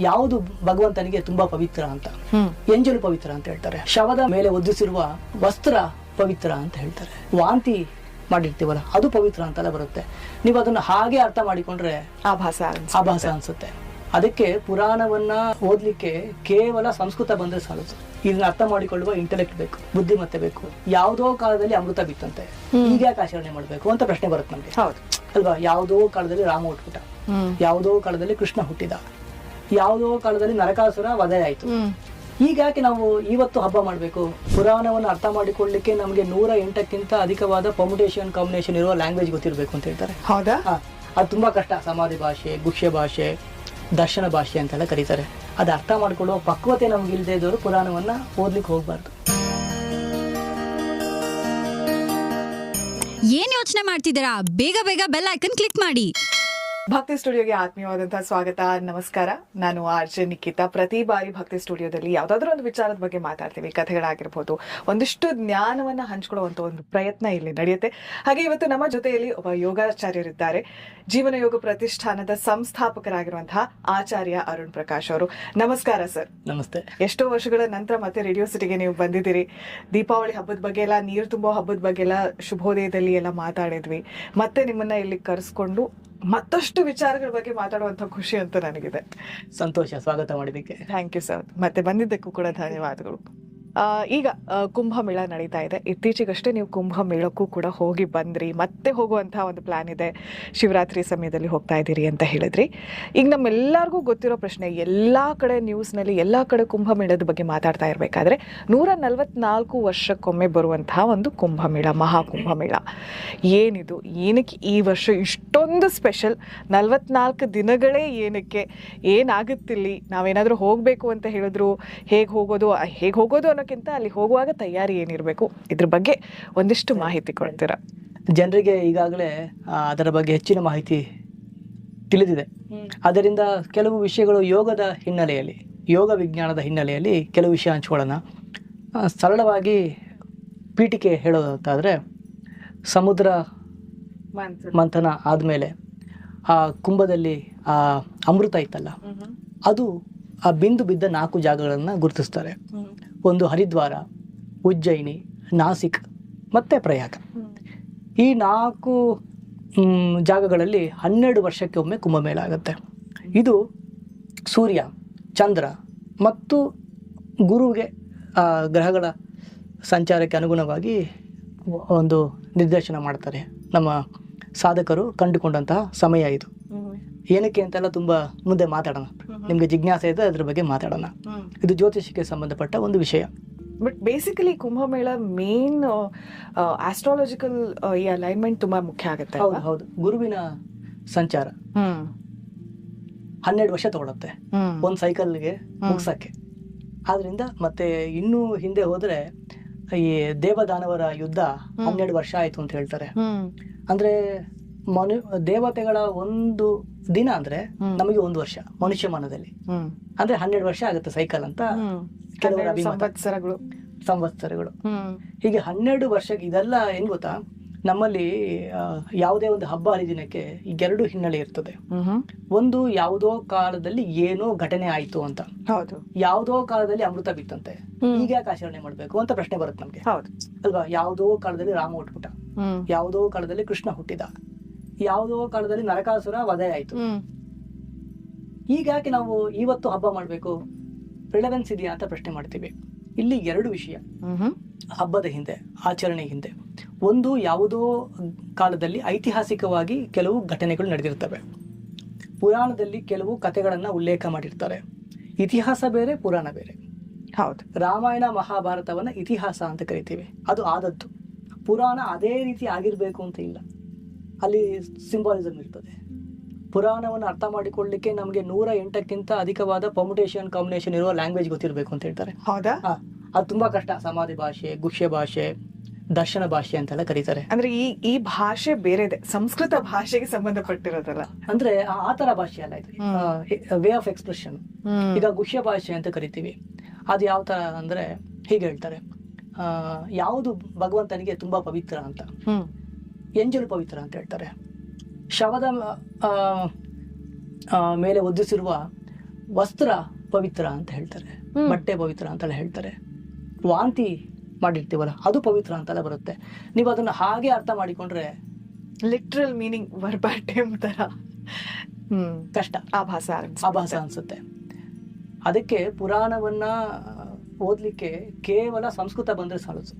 ಯಾವುದು ಭಗವಂತನಿಗೆ ತುಂಬಾ ಪವಿತ್ರ ಅಂತ, ಎಂಜಲು ಪವಿತ್ರ ಅಂತ ಹೇಳ್ತಾರೆ. ಶವದ ಮೇಲೆ ಒದ್ದಿಸಿರುವ ವಸ್ತ್ರ ಪವಿತ್ರ ಅಂತ ಹೇಳ್ತಾರೆ. ವಾಂತಿ ಮಾಡಿರ್ತೀವಲ್ಲ ಅದು ಪವಿತ್ರ ಅಂತೆಲ್ಲ ಬರುತ್ತೆ. ನೀವು ಅದನ್ನ ಹಾಗೆ ಅರ್ಥ ಮಾಡಿಕೊಂಡ್ರೆ ಆಭಾಸ ಅನ್ಸುತ್ತೆ. ಅದಕ್ಕೆ ಪುರಾಣವನ್ನ ಓದ್ಲಿಕ್ಕೆ ಕೇವಲ ಸಂಸ್ಕೃತ ಬಂದ್ರೆ ಸಾಲದು. ಇದನ್ನ ಅರ್ಥ ಮಾಡಿಕೊಳ್ಳುವ ಇಂಟೆಲೆಕ್ಟ್ ಬೇಕು, ಬುದ್ಧಿಮತ್ತೆ ಬೇಕು. ಯಾವುದೋ ಕಾಲದಲ್ಲಿ ಅಮೃತ ಬಿತ್ತಂತೆ, ಈಗ ಯಾಕೆ ಆಚರಣೆ ಮಾಡ್ಬೇಕು ಅಂತ ಪ್ರಶ್ನೆ ಬರುತ್ತೆ ನಮ್ಗೆ, ಅಲ್ವಾ? ಯಾವುದೋ ಕಾಲದಲ್ಲಿ ರಾಮ ಹುಟ್ಟುಬಿಟ್ಟ, ಯಾವುದೋ ಕಾಲದಲ್ಲಿ ಕೃಷ್ಣ ಹುಟ್ಟಿದ, ಯಾವುದೋ ಕಾಲದಲ್ಲಿ ನರಕಾಸುರ ವಧೆ ಆಯ್ತು. ಈಗ ಯಾಕೆ ನಾವು ಇವತ್ತು ಹಬ್ಬ ಮಾಡ್ಬೇಕು? ಪುರಾಣವನ್ನು ಅರ್ಥ ಮಾಡಿಕೊಳ್ಳಿಕ್ಕೆ ನಮ್ಗೆ 108ಕ್ಕಿಂತ ಅಧಿಕವಾದ ಪರ್ಮುಟೇಷನ್ ಕಾಂಬಿನೇಷನ್ ಇರುವ ಲ್ಯಾಂಗ್ವೇಜ್ ಗೊತ್ತಿರ್ಬೇಕು ಅಂತ ಹೇಳ್ತಾರೆ. ಹೌದಾ? ಅದು ತುಂಬಾ ಕಷ್ಟ. ಸಮಾಧಿ ಭಾಷೆ, ಗುಹ್ಯ ಭಾಷೆ, ದರ್ಶನ ಭಾಷೆ ಅಂತೆಲ್ಲ ಕರೀತಾರೆ. ಅದು ಅರ್ಥ ಮಾಡ್ಕೊಳ್ಳುವ ಪಕ್ವತೆ ನಮ್ಗೆ ಇಲ್ಲದೆ ಇದ್ದವರು ಪುರಾಣವನ್ನ ಓದ್ಲಿಕ್ಕೆ ಹೋಗ್ಬಾರ್ದು. ಏನ್ ಯೋಚನೆ ಮಾಡ್ತಿದ್ದೀರಾ? ಬೇಗ ಬೇಗ ಬೆಲ್ ಐಕನ್ ಕ್ಲಿಕ್ ಮಾಡಿ. ಭಕ್ತಿ ಸ್ಟುಡಿಯೋಗೆ ಆತ್ಮೀಯವಾದಂತಹ ಸ್ವಾಗತ, ನಮಸ್ಕಾರ. ನಾನು ಆರ್ಜೆ ನಿಖಿತಾ. ಪ್ರತಿ ಬಾರಿ ಭಕ್ತಿ ಸ್ಟುಡಿಯೋದಲ್ಲಿ ಯಾವ್ದಾದ್ರು ಒಂದು ವಿಚಾರದ ಬಗ್ಗೆ ಮಾತಾಡ್ತೀವಿ, ಕಥೆಗಳಾಗಿರ್ಬೋದು, ಒಂದಿಷ್ಟು ಜ್ಞಾನವನ್ನ ಹಂಚ್ಕೊಳ್ಳುವಂತ ಒಂದು ಪ್ರಯತ್ನ ಇಲ್ಲಿ ನಡೆಯುತ್ತೆ. ಹಾಗೆ ಇವತ್ತು ನಮ್ಮ ಜೊತೆಯಲ್ಲಿ ಒಬ್ಬ ಯೋಗಾಚಾರ್ಯರಿದ್ದಾರೆ. ಜೀವನ ಯೋಗ ಪ್ರತಿಷ್ಠಾನದ ಸಂಸ್ಥಾಪಕರಾಗಿರುವಂತಹ ಆಚಾರ್ಯ ಅರುಣ್ ಪ್ರಕಾಶ್ ಅವರು. ನಮಸ್ಕಾರ ಸರ್. ನಮಸ್ತೆ. ಎಷ್ಟೋ ವರ್ಷಗಳ ನಂತರ ಮತ್ತೆ ರೇಡಿಯೋ ಸಿಟಿಗೆ ನೀವು ಬಂದಿದ್ದೀರಿ. ದೀಪಾವಳಿ ಹಬ್ಬದ ಬಗ್ಗೆ ಎಲ್ಲ, ನೀರು ತುಂಬೋ ಹಬ್ಬದ ಬಗ್ಗೆ ಎಲ್ಲ, ಶುಭೋದಯದಲ್ಲಿ ಎಲ್ಲ ಮಾತಾಡಿದ್ವಿ. ಮತ್ತೆ ನಿಮ್ಮನ್ನ ಇಲ್ಲಿ ಕರೆಸ್ಕೊಂಡು ಮತ್ತಷ್ಟು ವಿಚಾರಗಳ ಬಗ್ಗೆ ಮಾತಾಡುವಂತ ಖುಷಿ ಅಂತ ನನಗಿದೆ. ಸಂತೋಷ, ಸ್ವಾಗತ ಮಾಡಿದ್ದಕ್ಕೆ. Thank you sir. ಮತ್ತೆ ಬಂದಿದ್ದಕ್ಕೂ ಕೂಡ ಧನ್ಯವಾದಗಳು. ಈಗ ಕುಂಭಮೇಳ ನಡೀತಾ ಇದೆ. ಇತ್ತೀಚೆಗಷ್ಟೇ ನೀವು ಕುಂಭಮೇಳಕ್ಕೂ ಕೂಡ ಹೋಗಿ ಬಂದ್ರಿ, ಮತ್ತೆ ಹೋಗುವಂತಹ ಒಂದು ಪ್ಲಾನ್ ಇದೆ. ಶಿವರಾತ್ರಿ ಸಮಯದಲ್ಲಿ ಹೋಗ್ತಾ ಇದ್ದೀರಿ ಅಂತ ಹೇಳಿದ್ರಿ. ಈಗ ನಮ್ಮೆಲ್ಲರಿಗೂ ಗೊತ್ತಿರೋ ಪ್ರಶ್ನೆ, ಎಲ್ಲ ಕಡೆ ನ್ಯೂಸ್ನಲ್ಲಿ ಎಲ್ಲ ಕಡೆ ಕುಂಭಮೇಳದ ಬಗ್ಗೆ ಮಾತಾಡ್ತಾ ಇರಬೇಕಾದ್ರೆ 144 ವರ್ಷಕ್ಕೊಮ್ಮೆ ಬರುವಂತಹ ಒಂದು ಕುಂಭಮೇಳ, ಮಹಾಕುಂಭಮೇಳ. ಏನಿದು? ಏನಕ್ಕೆ ಈ ವರ್ಷ ಇಷ್ಟೊಂದು ಸ್ಪೆಷಲ್? 44 ದಿನಗಳೇ ಏನಕ್ಕೆ? ಏನಾಗುತ್ತಿಲ್ಲಿ? ನಾವೇನಾದರೂ ಹೋಗಬೇಕು ಅಂತ ಹೇಳಿದ್ರು ಹೇಗೆ ಹೋಗೋದು ಅನ್ನೋಕ್ಕಿಂತ ಅಲ್ಲಿ ಹೋಗುವಾಗ ತಯಾರಿ ಏನಿರಬೇಕು? ಇದ್ರ ಬಗ್ಗೆ ಒಂದಿಷ್ಟು ಮಾಹಿತಿ ಕೊಡ್ತೀರಾ? ಜನರಿಗೆ ಈಗಾಗಲೇ ಅದರ ಬಗ್ಗೆ ಹೆಚ್ಚಿನ ಮಾಹಿತಿ ತಿಳಿದಿದೆ. ಅದರಿಂದ ಕೆಲವು ವಿಷಯಗಳು ಯೋಗದ ಹಿನ್ನೆಲೆಯಲ್ಲಿ, ಯೋಗ ವಿಜ್ಞಾನದ ಹಿನ್ನೆಲೆಯಲ್ಲಿ ಕೆಲವು ವಿಷಯ ಹಂಚ್ಕೊಳ್ಳೋಣ. ಸರಳವಾಗಿ ಪೀಠಿಕೆ ಹೇಳೋದಾದ್ರೆ, ಸಮುದ್ರ ಮಂಥನ ಆದಮೇಲೆ ಆ ಕುಂಭದಲ್ಲಿ ಆ ಅಮೃತ ಇತ್ತಲ್ಲ, ಅದು ಆ ಬಿಂದು ಬಿದ್ದ 4 ಜಾಗಗಳನ್ನು ಗುರುತಿಸ್ತಾರೆ. ಒಂದು ಹರಿದ್ವಾರ, ಉಜ್ಜಯಿನಿ, ನಾಸಿಕ್ ಮತ್ತೆ ಪ್ರಯಾಗ. ಈ 4 ಜಾಗಗಳಲ್ಲಿ 12 ವರ್ಷಕ್ಕೆ ಒಮ್ಮೆ ಕುಂಭಮೇಳ ಆಗುತ್ತೆ. ಇದು ಸೂರ್ಯ, ಚಂದ್ರ ಮತ್ತು ಗುರುವಿಗೆ ಗ್ರಹಗಳ ಸಂಚಾರಕ್ಕೆ ಅನುಗುಣವಾಗಿ ಒಂದು ನಿರ್ದೇಶನ ಮಾಡ್ತಾರೆ. ನಮ್ಮ ಸಾಧಕರು ಕಂಡುಕೊಂಡಂತಹ ಸಮಯ ಇದು. ಏನಕ್ಕೆ ಅಂತೆಲ್ಲ ತುಂಬಾ ಮುಂದೆ ಮಾತಾಡೋಣ. ನಿಮ್ಗೆ ಜಿಜ್ಞಾಸೆ ಇದೆ, ಅದ್ರ ಬಗ್ಗೆ ಮಾತಾಡೋಣ. ಇದು ಜ್ಯೋತಿಷಕ್ಕೆ ಸಂಬಂಧಪಟ್ಟ ಒಂದು ವಿಷಯ. But basically Kumbh Mela main astrological ಈ ಅಲೈನ್ಮೆಂಟ್ ತುಂಬಾ ಮುಖ್ಯ ಆಗುತ್ತೆ. ಹೌದು. ಗುರುವಿನ ಸಂಚಾರ 12 ವರ್ಷ ತಗೊಳುತ್ತೆ ಒಂದು ಸೈಕಲ್ಗೆ ಮುಗ್ಸಕ್ಕೆ. ಆದ್ರಿಂದ ಮತ್ತೆ ಇನ್ನೂ ಹಿಂದೆ ಹೋದ್ರೆ ಈ ದೇವದಾನವರ ಯುದ್ಧ 12 ವರ್ಷ ಆಯ್ತು ಅಂತ ಹೇಳ್ತಾರೆ. ಅಂದ್ರೆ ದೇವತೆಗಳ ಒಂದು ದಿನ ಅಂದ್ರೆ ನಮಗೆ 1 ವರ್ಷ ಮನುಷ್ಯ ಮನದಲ್ಲಿ. ಅಂದ್ರೆ 12 ವರ್ಷ ಆಗುತ್ತೆ ಸೈಕಲ್ ಅಂತ ಕೆಲವರ ಸಂವತ್ಸರಗಳು. ಹೀಗೆ 12 ವರ್ಷಕ್ಕೆ ಇದೆಲ್ಲ ಏನ್ ಗೊತ್ತಾ, ನಮ್ಮಲ್ಲಿ ಯಾವುದೇ ಒಂದು ಹಬ್ಬ ಹರಿದಿನಕ್ಕೆ ಈಗ 2 ಹಿನ್ನೆಲೆ ಇರ್ತದೆ. ಒಂದು, ಯಾವುದೋ ಕಾಲದಲ್ಲಿ ಏನೋ ಘಟನೆ ಆಯ್ತು ಅಂತ. ಹೌದು. ಯಾವುದೋ ಕಾಲದಲ್ಲಿ ಅಮೃತ ಬಿತ್ತಂತೆ, ಈಗ ಯಾಕೆ ಆಚರಣೆ ಮಾಡ್ಬೇಕು ಅಂತ ಪ್ರಶ್ನೆ ಬರುತ್ತೆ ನಮ್ಗೆ, ಅಲ್ವಾ? ಯಾವುದೋ ಕಾಲದಲ್ಲಿ ರಾಮ ಹುಟ್ಟುಬಿಟ್ಟ, ಯಾವುದೋ ಕಾಲದಲ್ಲಿ ಕೃಷ್ಣ ಹುಟ್ಟಿದ, ಯಾವುದೋ ಕಾಲದಲ್ಲಿ ನರಕಾಸುರ ವಧೆ ಆಯ್ತು. ಈಗ ಯಾಕೆ ನಾವು ಇವತ್ತು ಹಬ್ಬ ಮಾಡ್ಬೇಕು? ರಿಲೆವೆನ್ಸ್ ಇದೆಯಾ ಅಂತ ಪ್ರಶ್ನೆ ಮಾಡ್ತೀವಿ. ಇಲ್ಲಿ 2 ವಿಷಯ ಹಬ್ಬದ ಹಿಂದೆ, ಆಚರಣೆ ಹಿಂದೆ. ಒಂದು, ಯಾವುದೋ ಕಾಲದಲ್ಲಿ ಐತಿಹಾಸಿಕವಾಗಿ ಕೆಲವು ಘಟನೆಗಳು ನಡೆದಿರ್ತವೆ. ಪುರಾಣದಲ್ಲಿ ಕೆಲವು ಕಥೆಗಳನ್ನ ಉಲ್ಲೇಖ ಮಾಡಿರ್ತಾರೆ. ಇತಿಹಾಸ ಬೇರೆ, ಪುರಾಣ ಬೇರೆ. ಹೌದು. ರಾಮಾಯಣ ಮಹಾಭಾರತವನ್ನ ಇತಿಹಾಸ ಅಂತ ಕರಿತೀವಿ, ಅದು ಆದದ್ದು. ಪುರಾಣ ಅದೇ ರೀತಿ ಆಗಿರ್ಬೇಕು ಅಂತ ಇಲ್ಲ, ಅಲ್ಲಿ ಸಿಂಬಾಲಿಸಮ್ ಇರ್ತದೆ. ಪುರಾಣವನ್ನು ಅರ್ಥ ಮಾಡಿಕೊಳ್ಳಿಕ್ಕೆ ನಮ್ಗೆ 108ಕ್ಕಿಂತ ಅಧಿಕವಾದ ಪರ್ಮುಟೇಷನ್ ಕಾಂಬಿನೇಷನ್ ಇರುವ ಲ್ಯಾಂಗ್ವೇಜ್ ಗೊತ್ತಿರ್ಬೇಕು ಅಂತ ಹೇಳ್ತಾರೆ. ಹೌದಾ? ಅದು ತುಂಬಾ ಕಷ್ಟ. ಸಮಾಧಿ ಭಾಷೆ, ಗುಹ್ಯ ಭಾಷೆ, ದರ್ಶನ ಭಾಷೆ ಅಂತೆಲ್ಲ ಕರೀತಾರೆ. ಅಂದ್ರೆ ಈ ಭಾಷೆ ಬೇರೆ, ಸಂಸ್ಕೃತ ಭಾಷೆಗೆ ಸಂಬಂಧಪಟ್ಟಿರೋದಲ್ಲ. ಅಂದ್ರೆ ಆ ತರ ಭಾಷೆ ಅಲ್ಲ ಇದು, ವೇ ಆಫ್ ಎಕ್ಸ್ಪ್ರೆಷನ್. ಈಗ ಗುಹ್ಯ ಭಾಷೆ ಅಂತ ಕರಿತೀವಿ. ಅದು ಯಾವ ತರ ಅಂದ್ರೆ ಹೀಗೆ ಹೇಳ್ತಾರೆ, ಯಾವುದು ಭಗವಂತನಿಗೆ ತುಂಬಾ ಪವಿತ್ರ ಅಂತ, ಎಂಜಲು ಪವಿತ್ರ ಅಂತ ಹೇಳ್ತಾರೆ. ಶವದ ಮೇಲೆ ಒದ್ದಿಸಿರುವ ವಸ್ತ್ರ ಪವಿತ್ರ ಅಂತ ಹೇಳ್ತಾರೆ, ಬಟ್ಟೆ ಪವಿತ್ರ ಅಂತೆಲ್ಲ ಹೇಳ್ತಾರೆ. ವಾಂತಿ ಮಾಡಿರ್ತೀವಲ್ಲ ಅದು ಪವಿತ್ರ ಅಂತೆಲ್ಲ ಬರುತ್ತೆ. ನೀವು ಅದನ್ನ ಹಾಗೆ ಅರ್ಥ ಮಾಡಿಕೊಂಡ್ರೆ ಲಿಟ್ರಲ್ ಮೀನಿಂಗ್ ವರ್ಬಾಟಿಮ್ ತರ ಕಷ್ಟ, ಆಭಾಸ ಅನ್ಸುತ್ತೆ. ಅದಕ್ಕೆ ಪುರಾಣವನ್ನ ಓದ್ಲಿಕ್ಕೆ ಕೇವಲ ಸಂಸ್ಕೃತ ಬಂದ್ರೆ ಸಾಲದು.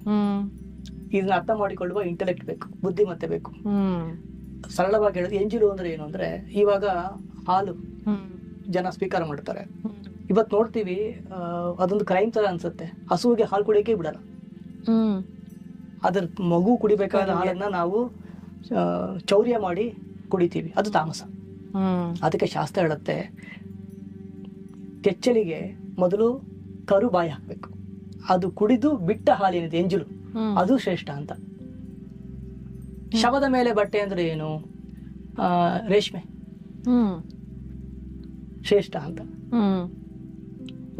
ಇದನ್ನ ಅರ್ಥ ಮಾಡಿಕೊಳ್ಳುವ ಇಂಟೆಲೆಕ್ಟ್ ಬೇಕು, ಬುದ್ಧಿಮತ್ತೆ ಬೇಕು. ಸರಳವಾಗಿ ಹೇಳೋದು ಎಂಜಿಲು ಅಂದ್ರೆ ಏನು ಅಂದ್ರೆ, ಇವಾಗ ಹಾಲು ಜನ ಸ್ವೀಕಾರ ಮಾಡ್ತಾರೆ. ಇವತ್ ನೋಡ್ತೀವಿ, ಅದೊಂದು ಕ್ರೈಮ್ ತರ ಅನ್ಸುತ್ತೆ, ಹಸುವಿಗೆ ಹಾಲು ಕುಡಿಯಕ್ಕೆ ಬಿಡಲ್ಲ. ಅದ್ರ ಮಗು ಕುಡಿಬೇಕಾದ ಹಾಲನ್ನ ನಾವು ಚೌರ್ಯ ಮಾಡಿ ಕುಡಿತೀವಿ, ಅದು ತಾಮಸ. ಅದಕ್ಕೆ ಶಾಸ್ತ್ರ ಹೇಳುತ್ತೆ, ಕೆಚ್ಚಲಿಗೆ ಮೊದಲು ಕರು ಬಾಯಿ ಹಾಕ್ಬೇಕು, ಅದು ಕುಡಿದು ಬಿಟ್ಟ ಹಾಲೇನಿದೆ ಎಂಜಲು ಅದು ಶ್ರೇಷ್ಠ ಅಂತ. ಶವದ ಮೇಲೆ ಬಟ್ಟೆ ಅಂದ್ರೆ ಏನು? ರೇಷ್ಮೆ ಶ್ರೇಷ್ಠ ಅಂತ.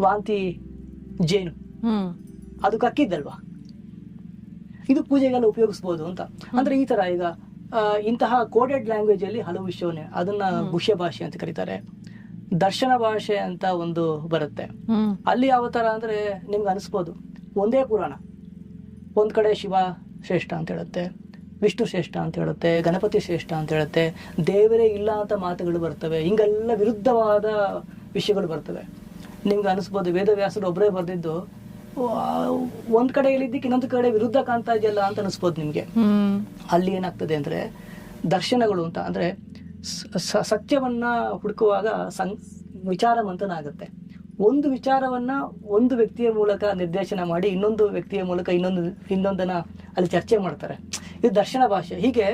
ವಾಂತಿ ಜೇನು ಅದು ಕಕ್ಕಿದ್ದಲ್ವಾ, ಇದು ಪೂಜೆಗೆಲ್ಲ ಉಪಯೋಗಿಸಬಹುದು ಅಂತ. ಅಂದ್ರೆ ಈ ತರ ಈಗ ಇಂತಹ ಕೋಡೆಡ್ ಲ್ಯಾಂಗ್ವೇಜ್ ಅಲ್ಲಿ ಹಲವು ವಿಷಯವನ್ನೇ, ಅದನ್ನ ಗುಹ್ಯ ಭಾಷೆ ಅಂತ ಕರೀತಾರೆ. ದರ್ಶನ ಭಾಷೆ ಅಂತ ಒಂದು ಬರುತ್ತೆ, ಅಲ್ಲಿ ಯಾವ ತರ ಅಂದ್ರೆ ನಿಮ್ಗೆ ಅನಿಸ್ಬೋದು, ಒಂದೇ ಪುರಾಣ ಒಂದ್ ಕಡೆ ಶಿವ ಶ್ರೇಷ್ಠ ಅಂತ ಹೇಳುತ್ತೆ, ವಿಷ್ಣು ಶ್ರೇಷ್ಠ ಅಂತ ಹೇಳುತ್ತೆ, ಗಣಪತಿ ಶ್ರೇಷ್ಠ ಅಂತ ಹೇಳುತ್ತೆ, ದೇವರೇ ಇಲ್ಲ ಅಂತ ಮಾತುಗಳು ಬರ್ತವೆ, ಹಿಂಗೆಲ್ಲ ವಿರುದ್ಧವಾದ ವಿಷಯಗಳು ಬರ್ತವೆ. ನಿಮ್ಗೆ ಅನಿಸ್ಬೋದು ವೇದವ್ಯಾಸರು ಒಬ್ಬರೇ ಬರ್ದಿದ್ದು ಒಂದ್ ಕಡೆ ಹೇಳಿದ್ದಕ್ಕೆ ಇನ್ನೊಂದು ಕಡೆ ವಿರುದ್ಧ ಕಾಣ್ತಾ ಇದೆಯಲ್ಲ ಅಂತ ಅನಿಸ್ಬೋದು ನಿಮ್ಗೆ. ಅಲ್ಲಿ ಏನಾಗ್ತದೆ ಅಂದ್ರೆ ದರ್ಶನಗಳು ಅಂತ ಅಂದ್ರೆ ಸತ್ಯವನ್ನ ಹುಡುಕುವಾಗ ವಿಚಾರ ಮಂಥನ ಆಗುತ್ತೆ. ಒಂದು ವಿಚಾರವನ್ನ ಒಂದು ವ್ಯಕ್ತಿಯ ಮೂಲಕ ನಿರ್ದೇಶನ ಮಾಡಿ ಇನ್ನೊಂದು ವ್ಯಕ್ತಿಯ ಮೂಲಕ ಇನ್ನೊಂದನ್ನ ಅಲ್ಲಿ ಚರ್ಚೆ ಮಾಡ್ತಾರೆ. ಇದು ದರ್ಶನ ಭಾಷೆ. ಹೀಗೆ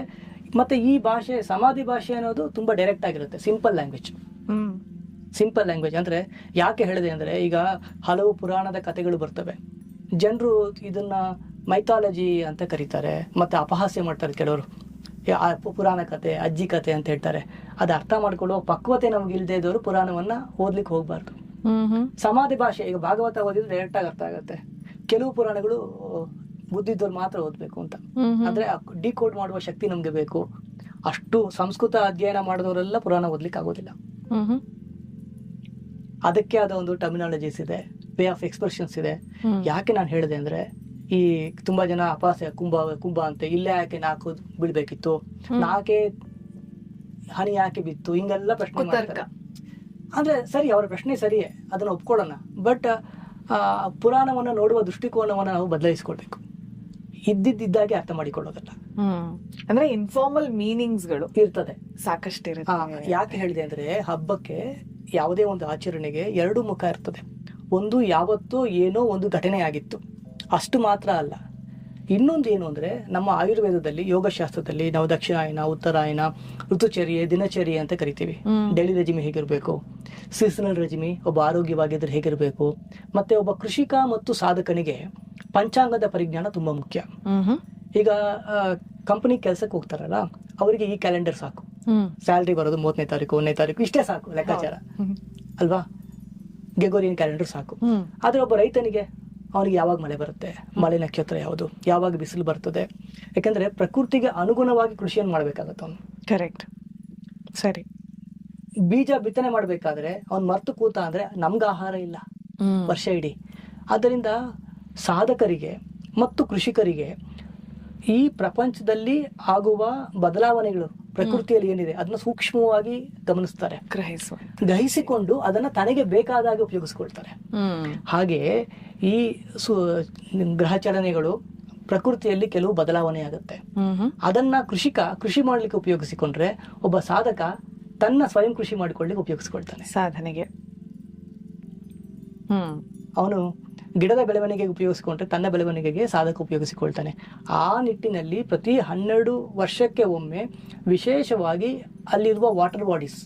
ಮತ್ತೆ ಈ ಭಾಷೆ ಸಮಾಧಿ ಭಾಷೆ ಅನ್ನೋದು ತುಂಬಾ ಡೈರೆಕ್ಟ್ ಆಗಿರುತ್ತೆ, ಸಿಂಪಲ್ ಲ್ಯಾಂಗ್ವೇಜ್. ಸಿಂಪಲ್ ಲ್ಯಾಂಗ್ವೇಜ್ ಅಂದ್ರೆ ಯಾಕೆ ಹೇಳಿದೆ ಅಂದ್ರೆ, ಈಗ ಹಲವು ಪುರಾಣದ ಕಥೆಗಳು ಬರ್ತವೆ, ಜನರು ಇದನ್ನ ಮೈಥಾಲಜಿ ಅಂತ ಕರೀತಾರೆ, ಮತ್ತೆ ಅಪಹಾಸ್ಯ ಮಾಡ್ತಾರೆ ಕೆಲವರು. ಪುರಾಣ ಕತೆ, ಅಜ್ಜಿ ಕತೆ ಅಂತ ಹೇಳ್ತಾರೆ. ಅದು ಅರ್ಥ ಮಾಡ್ಕೊಳ್ಳುವ ಪಕ್ವತೆ ನಮ್ಗೆ ಇಲ್ದೇ ಇದ್ದವರು ಪುರಾಣವನ್ನ ಓದ್ಲಿಕ್ಕೆ ಹೋಗ್ಬಾರ್ದು. ಸಮಾಧಿ ಭಾಷೆ, ಈಗ ಭಾಗವತ ಓದಿದ್ರೆ ಡೈರೆಕ್ಟ್ ಆಗಿ ಅರ್ಥ ಆಗುತ್ತೆ. ಕೆಲವು ಪುರಾಣಗಳು ಬುದ್ಧಿದ್ದವ್ರು ಮಾತ್ರ ಓದ್ಬೇಕು ಅಂತ, ಅಂದ್ರೆ ಡಿಕೋಡ್ ಮಾಡುವ ಶಕ್ತಿ ನಮ್ಗೆ ಬೇಕು. ಅಷ್ಟು ಸಂಸ್ಕೃತ ಅಧ್ಯಯನ ಮಾಡಿದವರೆಲ್ಲ ಪುರಾಣ ಓದ್ಲಿಕ್ಕೆ ಆಗೋದಿಲ್ಲ. ಅದಕ್ಕೆ ಆದ ಒಂದು ಟರ್ಮಿನಾಲಜೀಸ್ ಇದೆ, ವೇ ಆಫ್ ಎಕ್ಸ್ಪ್ರೆಷನ್ಸ್ ಇದೆ. ಯಾಕೆ ನಾನು ಹೇಳಿದೆ ಅಂದ್ರೆ, ಈ ತುಂಬಾ ಜನ ಅಪಾಸೆ ಕುಂಭ ಅಂತ, ಇಲ್ಲೇ ಯಾಕೆ 4 ಬೀಳ್ಬೇಕಿತ್ತು, 4 ಹನಿ ಯಾಕೆ ಬಿತ್ತು, ಹಿಂಗೆಲ್ಲ ಪ್ರಶ್ನೆ ಮಾಡ್ತಾರೆ. ಅಂದ್ರೆ ಸರಿ, ಅವರ ಪ್ರಶ್ನೆ ಸರಿಯೇ, ಅದನ್ನ ಒಪ್ಕೊಳ್ಳೋಣ. ಬಟ್ ಪುರಾಣವನ್ನ ನೋಡುವ ದೃಷ್ಟಿಕೋನವನ್ನ ನಾವು ಬದಲಾಯಿಸ್ಕೊಳ್ಬೇಕು, ಇದ್ದಿದ್ದಾಗೆ ಅರ್ಥ ಮಾಡಿಕೊಳ್ಳೋದಲ್ಲ. ಅಂದ್ರೆ ಇನ್ಫಾರ್ಮಲ್ ಮೀನಿಂಗ್ಸ್ ಗಳು ಇರ್ತದೆ, ಸಾಕಷ್ಟು ಇರುತ್ತೆ. ಯಾಕೆ ಹೇಳಿದೆ ಅಂದ್ರೆ, ಹಬ್ಬಕ್ಕೆ ಯಾವುದೇ ಒಂದು ಆಚರಣೆಗೆ 2 ಮುಖ ಇರ್ತದೆ. ಒಂದು ಯಾವತ್ತೋ ಏನೋ ಒಂದು ಘಟನೆ ಆಗಿತ್ತು ಅಷ್ಟು ಮಾತ್ರ ಅಲ್ಲ, ಇನ್ನೊಂದು ಏನು ಅಂದ್ರೆ ನಮ್ಮ ಆಯುರ್ವೇದದಲ್ಲಿ ಯೋಗಶಾಸ್ತ್ರದಲ್ಲಿ ನಾವು ದಕ್ಷಿಣಾಯನ, ಉತ್ತರಾಯಣ, ಋತುಚರ್ಯೆ, ದಿನಚರ್ಯೆ ಅಂತ ಕರಿತೀವಿ. ಡೈಲಿ ರೆಜಿಮಿ ಹೇಗಿರ್ಬೇಕು, ಸೀಸನಲ್ ರೆಜಿಮಿ, ಒಬ್ಬ ಆರೋಗ್ಯವಾಗಿದ್ರೆ ಹೇಗಿರ್ಬೇಕು, ಮತ್ತೆ ಒಬ್ಬ ಕೃಷಿಕ ಮತ್ತು ಸಾಧಕನಿಗೆ ಪಂಚಾಂಗದ ಪರಿಜ್ಞಾನ ತುಂಬಾ ಮುಖ್ಯ. ಈಗ ಕಂಪನಿ ಕೆಲ್ಸಕ್ಕೆ ಹೋಗ್ತಾರಲ್ಲ, ಅವರಿಗೆ ಈ ಕ್ಯಾಲೆಂಡರ್ ಸಾಕು, ಸ್ಯಾಲ್ರಿ ಬರೋದು 30ನೇ ತಾರೀಕು 1ನೇ ತಾರೀಕು ಇಷ್ಟೇ ಸಾಕು ಲೆಕ್ಕಾಚಾರ ಅಲ್ವಾ, ಗೆಗೋರಿಯನ್ ಕ್ಯಾಲೆಂಡರ್ ಸಾಕು. ಆದ್ರೆ ಒಬ್ಬ ರೈತನಿಗೆ ಅವನಿಗೆ ಯಾವಾಗ ಮಳೆ ಬರುತ್ತೆ, ಮಳೆ ನಕ್ಷತ್ರ ಯಾವುದು, ಯಾವಾಗ ಬಿಸಿಲು ಬರ್ತದೆ, ಯಾಕಂದ್ರೆ ಪ್ರಕೃತಿಗೆ ಅನುಗುಣವಾಗಿ ಕೃಷಿಯನ್ನು ಮಾಡ್ಬೇಕಾಗತ್ತೆ ಅವನು. ಕರೆಕ್ಟ್, ಸರಿ. ಬೀಜ ಬಿತ್ತನೆ ಮಾಡ್ಬೇಕಾದ್ರೆ ಅವ್ನ್ ಮರ್ತು ಕೂತ ಅಂದ್ರೆ ನಮ್ಗೆ ಆಹಾರ ಇಲ್ಲ ವರ್ಷ ಇಡೀ. ಆದ್ದರಿಂದ ಸಾಧಕರಿಗೆ ಮತ್ತು ಕೃಷಿಕರಿಗೆ ಈ ಪ್ರಪಂಚದಲ್ಲಿ ಆಗುವ ಬದಲಾವಣೆಗಳು, ಪ್ರಕೃತಿಯಲ್ಲಿ ಏನಿದೆ ಅದನ್ನ ಸೂಕ್ಷ್ಮವಾಗಿ ಗಮನಿಸ್ತಾರೆ, ಗ್ರಹಿಸಿಕೊಂಡು ಅದನ್ನ ತನಗೆ ಬೇಕಾದಾಗ ಉಪಯೋಗಿಸ್ಕೊಳ್ತಾರೆ. ಹಾಗೆ ಈ ಗ್ರಹಚಲನೆಗಳು ಪ್ರಕೃತಿಯಲ್ಲಿ ಕೆಲವು ಬದಲಾವಣೆ ಆಗುತ್ತೆ, ಅದನ್ನ ಕೃಷಿ ಮಾಡ್ಲಿಕ್ಕೆ ಉಪಯೋಗಿಸಿಕೊಂಡ್ರೆ, ಒಬ್ಬ ಸಾಧಕ ತನ್ನ ಸ್ವಯಂ ಕೃಷಿ ಮಾಡಿಕೊಳ್ಳಿಕ್ಕೆ ಉಪಯೋಗಿಸ್ಕೊಳ್ತಾನೆ ಸಾಧನೆಗೆ. ಅವನು ಗಿಡದ ಬೆಳವಣಿಗೆಗೆ ಉಪಯೋಗಿಸಿಕೊಂಡ್ರೆ ತನ್ನ ಬೆಳವಣಿಗೆಗೆ ಸಾಧಕ ಉಪಯೋಗಿಸಿಕೊಳ್ತಾನೆ. ಆ ನಿಟ್ಟಿನಲ್ಲಿ ಪ್ರತಿ 12 ವರ್ಷಕ್ಕೆ ಒಮ್ಮೆ ವಿಶೇಷವಾಗಿ ಅಲ್ಲಿರುವ ವಾಟರ್ ಬಾಡೀಸ್,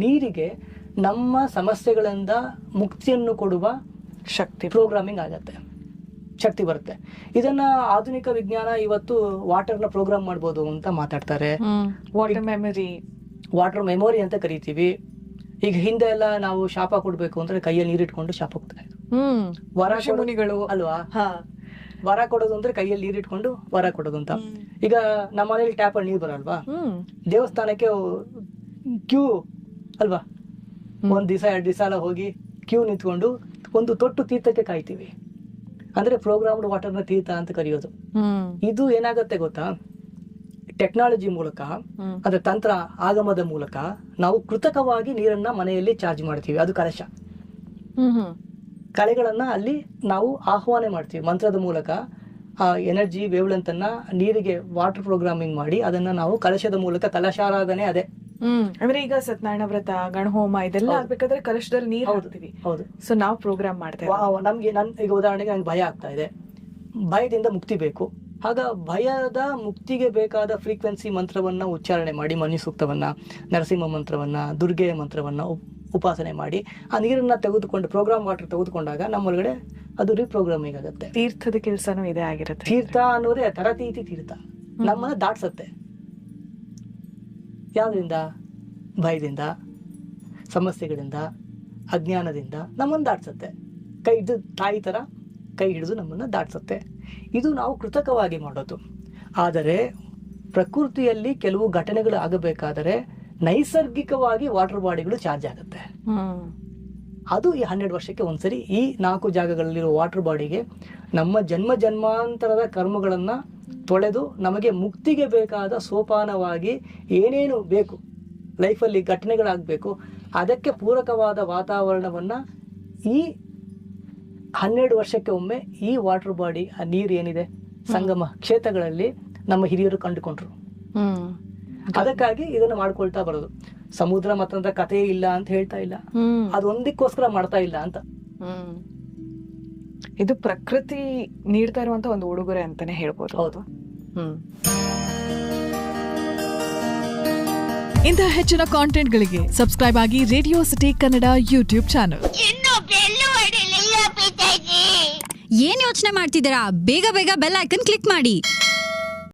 ನೀರಿಗೆ ನಮ್ಮ ಸಮಸ್ಯೆಗಳಿಂದ ಮುಕ್ತಿಯನ್ನು ಕೊಡುವ ಶಕ್ತಿ ಪ್ರೋಗ್ರಾಮಿಂಗ್ ಆಗತ್ತೆ, ಶಕ್ತಿ ಬರುತ್ತೆ. ಇದನ್ನ ಆಧುನಿಕ ವಿಜ್ಞಾನ ಇವತ್ತು ವಾಟರ್ನ ಪ್ರೋಗ್ರಾಮ್ ಮಾಡ್ಬೋದು ಅಂತ ಮಾತಾಡ್ತಾರೆ. ವಾಟರ್ ಮೆಮೊರಿ ಅಂತ ಕರಿತೀವಿ. ಈಗ ಹಿಂದೆ ಎಲ್ಲ ನಾವು ಶಾಪ ಕೊಡ್ಬೇಕು ಅಂದ್ರೆ ಕೈಯಲ್ಲಿ ನೀರಿಟ್ಕೊಂಡು ಶಾಪ ಕೊಡ್ತಾ ಇದ್ರು. ವರಗಳು ಅಲ್ವಾ, ವರ ಕೊಡೋದು ಅಂದ್ರೆ ಕೈಯಲ್ಲಿ ನೀರಿಟ್ಕೊಂಡು ವರ ಕೊಡೋದು ಅಂತ. ಈಗ ನಮ್ಮ ಮನೇಲಿ ಟ್ಯಾಪ್ ಅಲ್ಲಿ ನೀರ್ ಬರಲ್ವಾ, ದೇವಸ್ಥಾನಕ್ಕೆ ಕ್ಯೂ ಅಲ್ವಾ, ಒಂದ್ ದಿವಸ 2 ದಿವಸ ಎಲ್ಲ ಹೋಗಿ ಕ್ಯೂ ನಿಂತ್ಕೊಂಡು ಒಂದು ತೊಟ್ಟು ತೀರ್ಥಕ್ಕೆ ಕಾಯ್ತೀವಿ. ಅಂದ್ರೆ ಪ್ರೋಗ್ರಾಮ್ಡ್ ವಾಟರ್ನ ತೀರ್ಥ ಅಂತ ಕರೆಯೋದು. ಇದು ಏನಾಗತ್ತೆ ಗೊತ್ತಾ, ಟೆಕ್ನಾಲಜಿ ಮೂಲಕ ಅಂದ್ರೆ ತಂತ್ರ ಆಗಮದ ಮೂಲಕ ನಾವು ಕೃತಕವಾಗಿ ನೀರನ್ನ ಮನೆಯಲ್ಲಿ ಚಾರ್ಜ್ ಮಾಡ್ತೀವಿ. ಅದು ಕಲಶ. ಕಳೆಗಳನ್ನ ಅಲ್ಲಿ ನಾವು ಆಹ್ವಾನ ಮಾಡ್ತೀವಿ ಮಂತ್ರದ ಮೂಲಕ. ಆ ಎನರ್ಜಿ ವೇವ್ಲೆಂತ್ ಅನ್ನ ನೀರಿಗೆ ವಾಟರ್ ಪ್ರೋಗ್ರಾಮಿಂಗ್ ಮಾಡಿ ಅದನ್ನ ನಾವು ಕಲಶದ ಮೂಲಕ, ಕಲಶಾರಾಧನೆ ಅದೇ. ಅಂದ್ರೆ ಈಗ ಸತ್ಯನಾರಾಯಣ ವ್ರತ, ಗಣಹೋಮ ಇದೆಲ್ಲ ಆಗ್ಬೇಕಾದ್ರೆ ಕಲಶದಲ್ಲಿ ನೀರು ಹಾಕ್ತೀವಿ. ಹೌದು. ಸೊ ನಾವು ಪ್ರೋಗ್ರಾಮ್ ಮಾಡ್ತೇವೆ. ನಮ್ಗೆ ಈಗ ಉದಾಹರಣೆಗೆ ನಂಗೆ ಭಯ ಆಗ್ತಾ ಇದೆ, ಭಯದಿಂದ ಮುಕ್ತಿ ಬೇಕು. ಆಗ ಭಯದ ಮುಕ್ತಿಗೆ ಬೇಕಾದ ಫ್ರೀಕ್ವೆನ್ಸಿ ಮಂತ್ರವನ್ನ ಉಚ್ಚಾರಣೆ ಮಾಡಿ, ಮನಿ ಸೂಕ್ತವನ್ನ, ನರಸಿಂಹ ಮಂತ್ರವನ್ನ, ದುರ್ಗೆಯ ಮಂತ್ರವನ್ನ ಉಪಾಸನೆ ಮಾಡಿ ಆ ನೀರನ್ನ ತೆಗೆದುಕೊಂಡು ಪ್ರೋಗ್ರಾಮ್ ವಾಟರ್ ತೆಗೆದುಕೊಂಡಾಗ ನಮ್ಮೊಳಗಡೆ ಅದು ರೀಪ್ರೋಗ್ರಾಮಿಂಗ್ ಆಗುತ್ತೆ. ತೀರ್ಥದ ಕೆಲಸನೂ ಇದೇ ಆಗಿರುತ್ತೆ. ತೀರ್ಥ ಅನ್ನೋದೇ ತರತೀತಿ ತೀರ್ಥ. ನಮ್ಮನ್ನ ದಾಟ್ಸತ್ತೆ. ಯಾವ್ದ್ರಿಂದ? ಭಯದಿಂದ, ಸಮಸ್ಯೆಗಳಿಂದ, ಅಜ್ಞಾನದಿಂದ ನಮ್ಮನ್ನು ದಾಟ್ಸತ್ತೆ. ಕೈ ಹಿಡಿದು ತಾಯಿ ತರ ಕೈ ಹಿಡಿದು ನಮ್ಮನ್ನ ದಾಟ್ಸತ್ತೆ. ಇದು ನಾವು ಕೃತಕವಾಗಿ ಮಾಡೋದು. ಆದರೆ ಪ್ರಕೃತಿಯಲ್ಲಿ ಕೆಲವು ಘಟನೆಗಳು ಆಗಬೇಕಾದರೆ ನೈಸರ್ಗಿಕವಾಗಿ ವಾಟರ್ ಬಾಡಿಗಳು ಚಾರ್ಜ್ ಆಗುತ್ತೆ. ಅದು ಈ 12 ವರ್ಷಕ್ಕೆ ಒಂದ್ಸರಿ ಈ 4 ಜಾಗಗಳಲ್ಲಿರುವ ವಾಟರ್ ಬಾಡಿಗೆ ನಮ್ಮ ಜನ್ಮ ಜನ್ಮಾಂತರದ ಕರ್ಮಗಳನ್ನ ತೊಳೆದು ನಮಗೆ ಮುಕ್ತಿಗೆ ಬೇಕಾದ ಸೋಪಾನವಾಗಿ ಏನೇನು ಬೇಕು ಲೈಫಲ್ಲಿ ಘಟನೆಗಳಾಗಬೇಕು ಅದಕ್ಕೆ ಪೂರಕವಾದ ವಾತಾವರಣವನ್ನ ಈ 12 ವರ್ಷಕ್ಕೆ ಒಮ್ಮೆ ಈ ವಾಟರ್ ಬಾಡಿ, ಆ ನೀರು ಏನಿದೆ ಸಂಗಮ ಕ್ಷೇತ್ರಗಳಲ್ಲಿ ನಮ್ಮ ಹಿರಿಯರು ಕಂಡುಕೊಂಡ್ರು. ಅದಕ್ಕಾಗಿ ಇದನ್ನ ಮಾಡ್ಕೊಳ್ತಾ ಬರೋದು. ಸಮುದ್ರ ಮತ್ತೊಂದ ಕಥೆ ಇಲ್ಲ ಅಂತ ಹೇಳ್ತಾ ಇಲ್ಲ, ಅದೊಂದಕ್ಕೋಸ್ಕರ ಮಾಡ್ತಾ ಇಲ್ಲ ಅಂತ. ಇದು ಪ್ರಕೃತಿ ನೀಡ್ತಾ ಇರುವಂತ ಒಂದು ಉಡುಗೊರೆ ಅಂತಾನೆ ಹೇಳ್ಬೋದು. ಹೌದು. ಇಂತಹ ಹೆಚ್ಚಿನ ಕಾಂಟೆಂಟ್ಗಳಿಗೆ ಸಬ್ಸ್ಕ್ರೈಬ್ ಆಗಿ radio city Kannada YouTube channel. ಏನ್ ಯೋಚನೆ ಮಾಡ್ತಿದ್ದೀರಾ? ಬೇಗ ಬೇಗ ಬೆಲ್ ಐಕನ್ ಕ್ಲಿಕ್ ಮಾಡಿ.